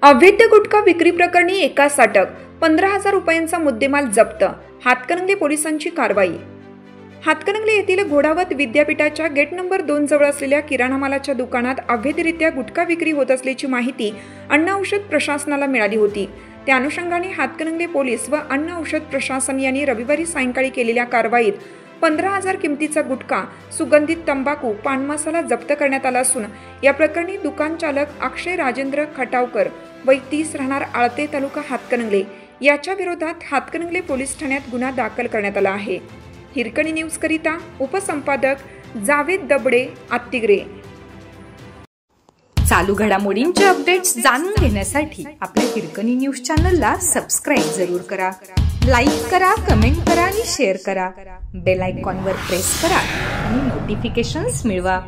अवैध गुटखा विक्री प्रकरणी एकास अटक, 15,000 रुपयांचा मुद्देमाल जप्त. हातकणंगले पोलिसांची कारवाई. हातकणंगले येथील घोडावत विद्यापीठाच्या गेट नंबर 2 जवळ असलेल्या किराणा मालाच्या दुकानात अवैधरित्या गुटखा विक्री होत असल्याची माहिती अन्न औषध प्रशासनाला मिळाली होती. त्या अनुषंगाने हातकणंगले पोलीस व अन्न औषध प्रशासन यांनी रविवारी सायंकाळी केलेल्या कारवाईत 15,000 किमतीचा गुटखा, सुगंधित तंबाखू, पान मसाला जप्त करण्यात आला असून या प्रकरणी दुकान चालक अक्षय राजेंद्र खटावकर वय 30 राहणार आळते तालुका हातकणंगले याच्या विरोधात हातकणंगले पोलीस ठाण्यात गुन्हा दाखल करण्यात आला आहे. हिरकणी न्यूज करिता उपसंपादक जावेद दबडे, आत्तिग्रे. चालू घडामोडींचे अपडेट्स जाणून घेण्यासाठी आपल्या हिरकणी न्यूज चॅनलला सबस्क्राइब जरूर करा. लाईक करा, कमेंट करा आणि शेअर करा. बेल आयकॉनवर प्रेस करा आणि नोटिफिकेशन्स मिळवा.